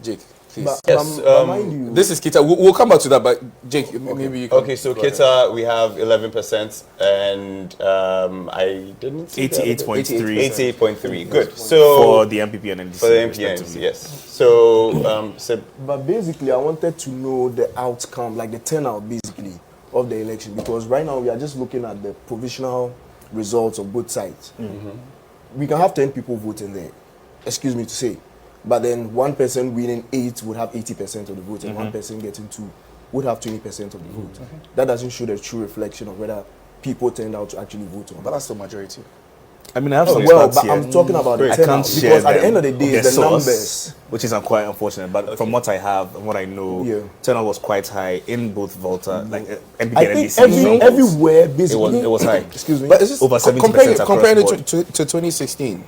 Jake, please. Yes, but mind you, This is Kita. We'll come back to that, but Jake, maybe you can. Okay, so go ahead. Kita, we have 11%, and I didn't see 88.3. 88.3. Good. So for the MPP and NDC. for the MPP and NDC, yes. So, but basically, I wanted to know the outcome, like the turnout, basically, of the election, because right now we are just looking at the provisional results of both sides. We can have 10 people voting there, excuse me to say, but then one person winning 8 would have 80% of the vote, and one person getting 2 would have 20% of the vote. That doesn't show the true reflection of whether people turned out to actually vote on. But that's the majority. I mean, I have some well, stats but here. I'm talking about the I turnout, can't share because at the them, end of the day, it's the source, numbers. which is quite unfortunate. But from what I have and what I know, turnout was quite high in both Volta, like MPP I and think NDC. everywhere, basically, it was high. Excuse me. But it's just over 70% comparing across it the board. to 2016.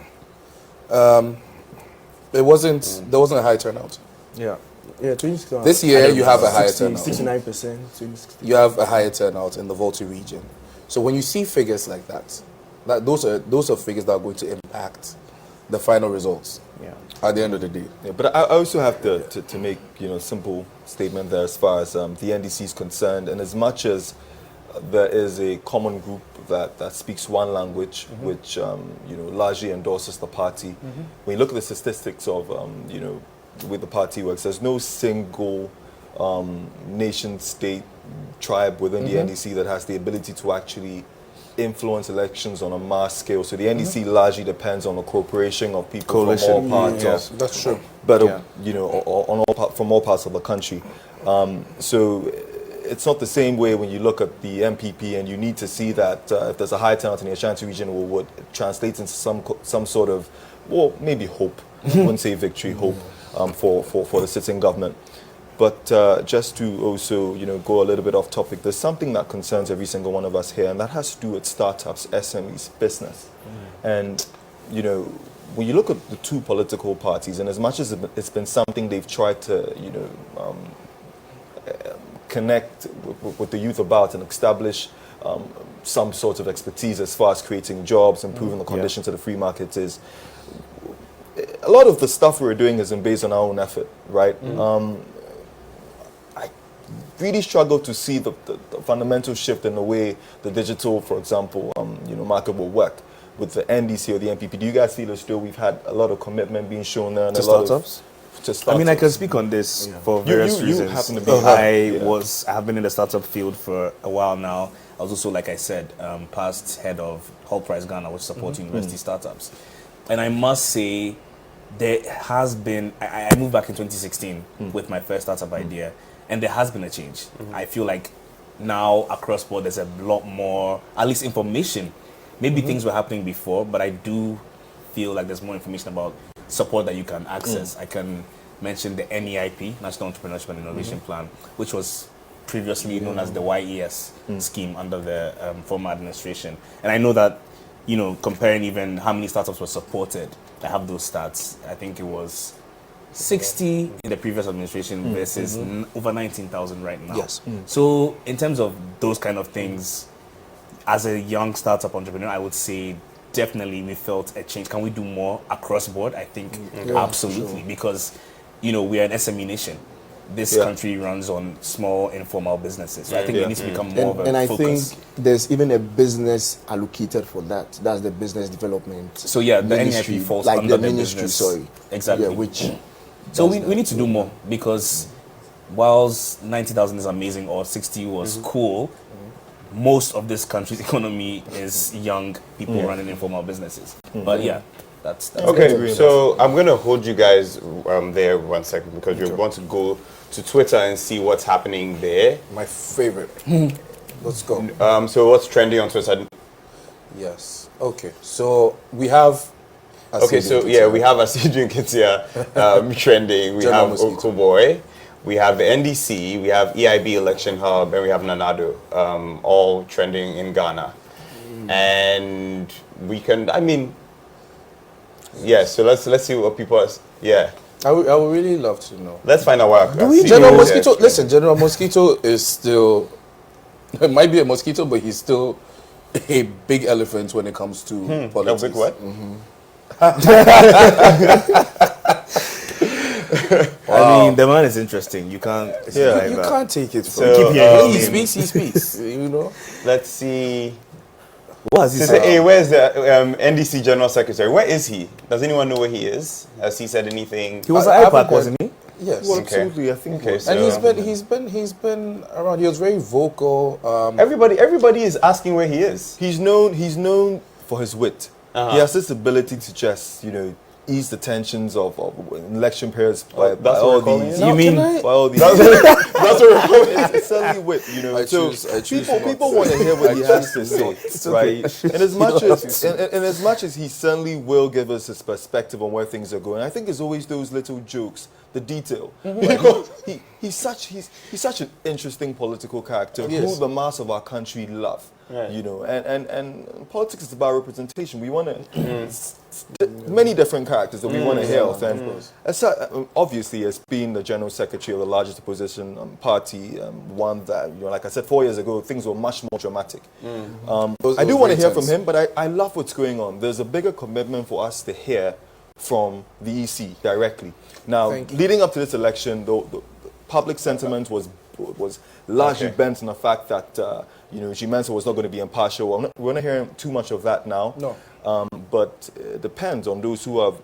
There wasn't a high turnout. Yeah, 2016. This year you have a higher turnout. 69%. 2016. You have a higher turnout in the Volta region. So when you see figures like that, those are figures that are going to impact the final results. Yeah. At the end of the day. Yeah, but I also have to make simple statement there as far as the NDC is concerned, and as much as there is a common group that speaks one language, which largely endorses the party. When you look at the statistics of the way the party works, there's no single nation state tribe within the NDC that has the ability to actually influence elections on a mass scale. So the NDC largely depends on a corporation of people from all parts. Yes, that's true. But from all parts of the country. So it's not the same way when you look at the MPP, and you need to see that if there's a high turnout in the Ashanti region, it would translate into some sort of, well, maybe hope. I wouldn't say victory, hope for the sitting government. But just to also, go a little bit off topic, there's something that concerns every single one of us here, and that has to do with startups, SMEs, business. And, when you look at the two political parties, and as much as it's been something they've tried to, connect with the youth about and establish some sort of expertise as far as creating jobs, improving the conditions of the free market, is a lot of the stuff we're doing isn't based on our own effort, right? I really struggle to see the fundamental shift in the way the digital, for example, market will work with the NDC or the MPP. Do you guys feel as though we've had a lot of commitment being shown there? And To a lot startups? I mean, I can speak on this for various reasons. happen to be I have been in the startup field for a while now. I was also, like I said, past head of Whole Price Ghana, which supports university startups. And I must say, there has been, I moved back in 2016 with my first startup idea, and there has been a change. I feel like now across board there's a lot more, at least information. Maybe things were happening before, but I do feel like there's more information about support that you can access. I can mention the NEIP, National Entrepreneurship and Innovation Plan, which was previously known as the YES scheme under the former administration. And I know that, comparing even how many startups were supported, I have those stats. I think it was 60 in the previous administration versus over 19,000 right now. Yes. So in terms of those kind of things, as a young startup entrepreneur, I would say definitely we felt a change. Can we do more across board? I think absolutely, because we are an SME nation. This country runs on small informal businesses. So I think we need to become more of a and focus. I think there's even a business allocated for that. That's the business development. So the ministry, NEIP falls like under the ministry. business. Sorry, Exactly. Yeah, which. So we need to do more, because whilst 90,000 is amazing or 60 was cool, most of this country's economy is young people running informal businesses. But that's okay. So I'm gonna hold you guys there 1 second, because we want to go to Twitter and see what's happening there. My favorite. Let's go. So what's trending on Twitter? Yes. Okay. So we have. Okay. So we have Asidun Kitia trending. We have Okoboy. We have the NDC. We have EIB Election Hub, and we have Nanado, all trending in Ghana. And we can. I mean. Yeah. So let's see what people are. Yeah. I would really love to know. Let's find out why. General Mosquito, listen, General Mosquito is still, it might be a mosquito, but he's still a big elephant when it comes to politics. A big what? I mean, the man is interesting. You can't. You can't take it from So, he speaks. You know. Let's see. What has he said? Hey, where's the NDC General Secretary? Where is he? Does anyone know where he is? Has he said anything? He was at IPAC, wasn't he? Yes. Well, absolutely. I think. Okay, so, and he's been around. He was very vocal. Everybody is asking where he is. He's known for his wit. He has this ability to just, ease the tensions of election periods by all these. You mean by all these? That's what we're calling it. It's certainly wit, I choose people want to hear what he has to say, right? And as much as he certainly will give us his perspective on where things are going, I think it's always those little jokes, the detail. Because he's such an interesting political character who the mass of our country love. Right. And politics is about representation. We want to many different characters that we want to hear of, and obviously, as being the general secretary of the largest opposition party, one that like I said 4 years ago, things were much more dramatic. I do want to hear from him, but I love what's going on. There's a bigger commitment for us to hear from the EC directly. Now, leading up to this election, the public sentiment was largely bent on the fact that G-Mensa was not going to be impartial. We're not hearing too much of that now. No. But it depends on those who have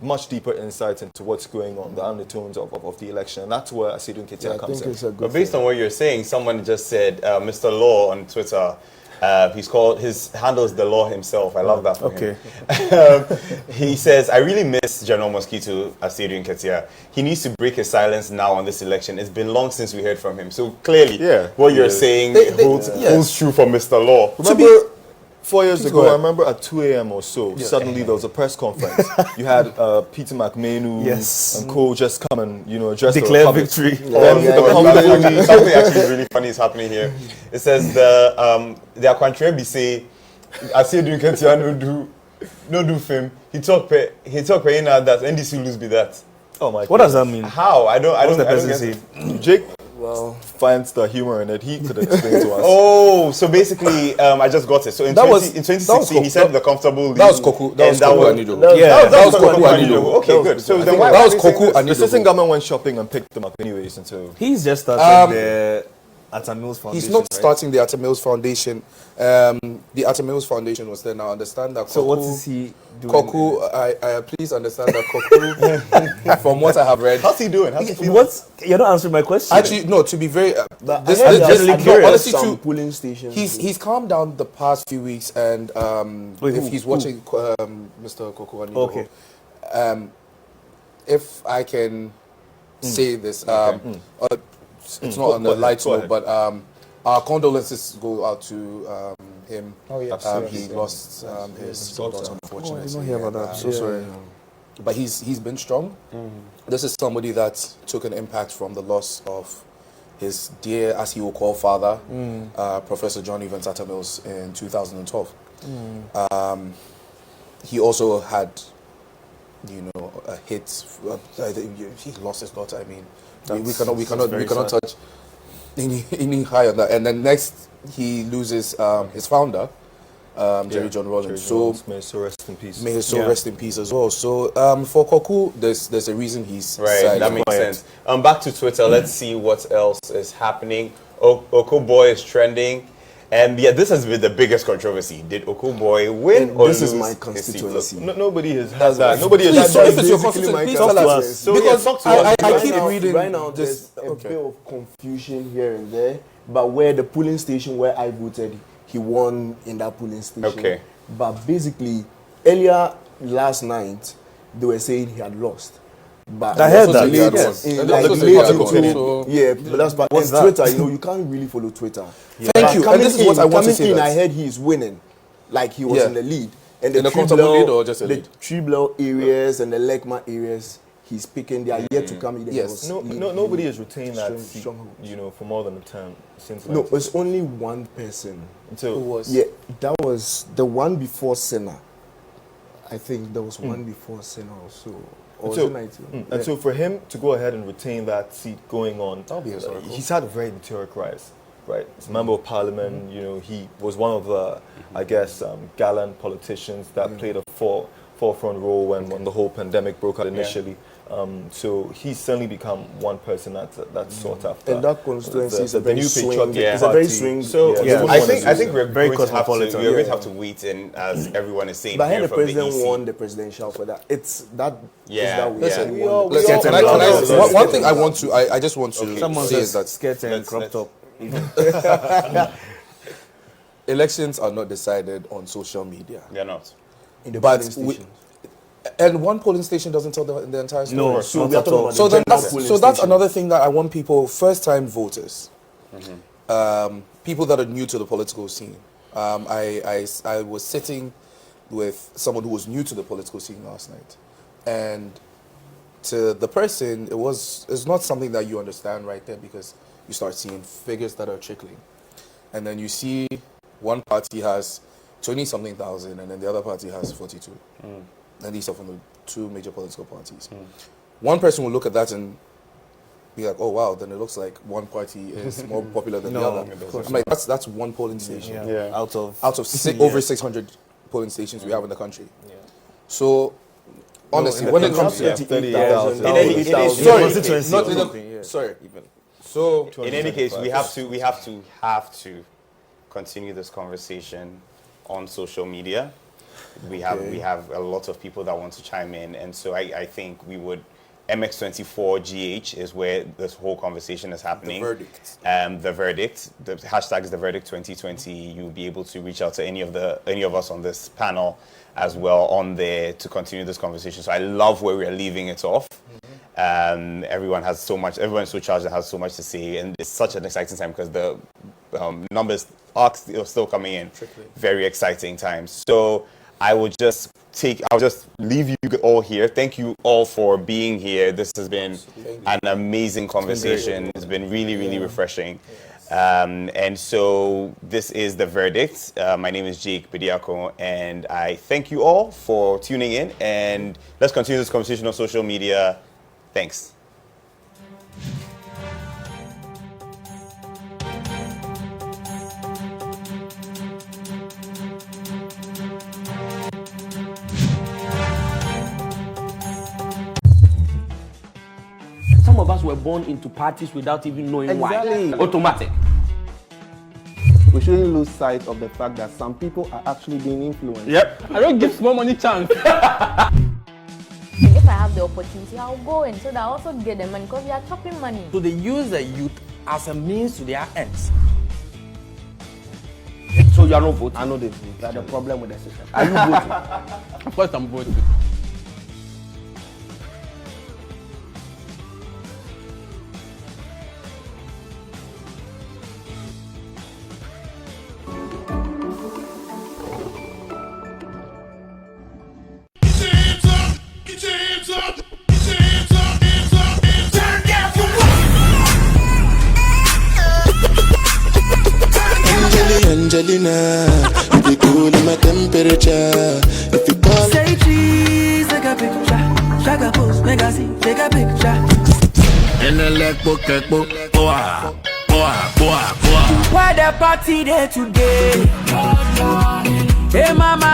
much deeper insights into what's going on, the undertones of the election. And that's where Asidu Nketia comes in. But based on what you're saying, someone just said, Mr. Law on Twitter, his handle is the Law himself. I love that for him. He says, I really miss General Mosquito Asidu Nketia. He needs to break his silence now on this election. It's been long since we heard from him. So clearly, what you're saying holds true for Mr. Law. Remember, 4 years ago, I remember at 2 a.m. or so, suddenly there was a press conference. You had Peter McMahon and co just come and declare victory. Something actually really funny is happening here. It says the Akwantrebe say Asidu Nketia no do film. He talk paying that NDC lose be that. Oh my! What does that mean? How? I don't say. Jake finds the humor in it. He could explain to us. Oh, so basically, I just got it. So in 2016, he said the comfortable lead. That was Koku. That was Koku Anido. That was Koku Anido. Okay, good. So then why was Koku Anido? The assistant government went shopping and picked them up anyways. And so he's just started the Atta Mills Foundation. He's not starting the Atta Mills Foundation. The Atta Mills Foundation was there. Now understand that. So what is he doing? Koku, I please understand that Koku. From what I have read, how's he doing? How's he feeling? You're not answering my question. Actually, no. To be very, honestly, to polling stations. He's calmed down the past few weeks, and if he's watching Mr. Koku Anido, if I can say this, it's not on the light note, but our condolences go out to him. Oh yeah, he lost his daughter, unfortunately. I didn't hear about that. So sorry. But he's been strong. This is somebody that took an impact from the loss of his dear, as he will call father, Professor John Evans Atta Mills in 2012. He also had, a hit. He lost his daughter. I mean, we cannot touch any higher on that. And then next, he loses his founder, Jerry John Rawlings. So may his soul rest in peace. May his soul rest in peace as well. So for Koku, there's a reason he's right. That makes sense. Back to Twitter. Let's see what else is happening. Oko Boy is trending. And this has been the biggest controversy. Did Oko Boy win or lose? This is my constituency. Nobody has had that. Nobody has had that. If it's your constituency, please tell us. So because I keep reading. Right now, there's a bit of confusion here and there. But where the polling station where I voted, he won in that polling station. Okay. But basically, earlier last night, they were saying he had lost. But I heard that. But that's part. And Twitter, you can't really follow Twitter. Yeah. Thank you. And this is what I want to say. I heard he is winning, like he was in the lead. And in a comfortable lead or just a lead? The Triblau areas and the Lekma areas, he's picking. They are yet to come. Yes. Nobody has retained that seat, for more than a term. No, it's only one person. So who was? Yeah, that was the one before Senna. I think there was one before Senna also. Or So, was it 19? and so for him to go ahead and retain that seat going on, That'll be historical. he's had a very meteoric rise, right? He's a member of parliament, you know, he was one of the, I guess, gallant politicians that played a forefront role when the whole pandemic broke out initially. So he's certainly become one person that's sought after. And that constituency is a the very new swing. patriotic It's a very party. swing. So I think we're very going to have to, cosmopolitan. we're going to have to wait in, as everyone is saying. But I here heard the from president EC. won the presidential for that. It's that. Yeah, is that Listen, we won. Listen, Skeleton can I- blouse. one thing I want to, I just want to Someone say says is that skirt and crop top. elections are not decided on social media. They're not. In the But polling station. and one polling station doesn't tell the entire story. No, so we are talking about so the then general that's, polling so that's station. another thing that I want people, first-time voters, people that are new to the political scene. I was sitting with someone who was new to the political scene last night, and to the person, it's not something that you understand right there, because you start seeing figures that are trickling, and then you see one party has 20-something thousand, and then the other party has 42. And these are from the two major political parties. One person will look at that and be like, "Oh wow!" Then it looks like one party is more popular than the No, other. of course I'm like, that's one polling station. Yeah. Out of Over 600 polling stations we have in the country. So honestly, when it comes to 38,000, sorry. So In any case, we have to continue this conversation on social media. We have a lot of people that want to chime in, and so I think we would. MX24GH is where this whole conversation is happening. The verdict. The verdict. The hashtag is the verdict 2020. You'll be able to reach out to any of us on this panel as well on there to continue this conversation. So I love where we're leaving it off. Everyone's so charged and has so much to say, and it's such an exciting time because the numbers are still coming in. Very exciting times. So I'll just leave you all here. Thank you all for being here. This has been an amazing conversation. It's been really, really refreshing. And so this is the verdict. My name is Jake Bediako, and I thank you all for tuning in. And let's continue this conversation on social media. Thanks. Some of us were born into parties without even knowing Exactly. why. Automatic. We shouldn't lose sight of the fact that some people are actually being influenced. Yep. I don't give small money chance. If I have the opportunity, I'll go in so that I also get the money because we are chopping money. So they use the youth as a means to their ends. So you are not voting? I know they vote. That's the problem with the system. Are you voting? Of course I'm voting. Angelina, you be cool in my temperature. If you call Say cheese, take a picture. Shake a pose, make a see, take a picture. in the leg book, boa. Where the party there today? Hey mama,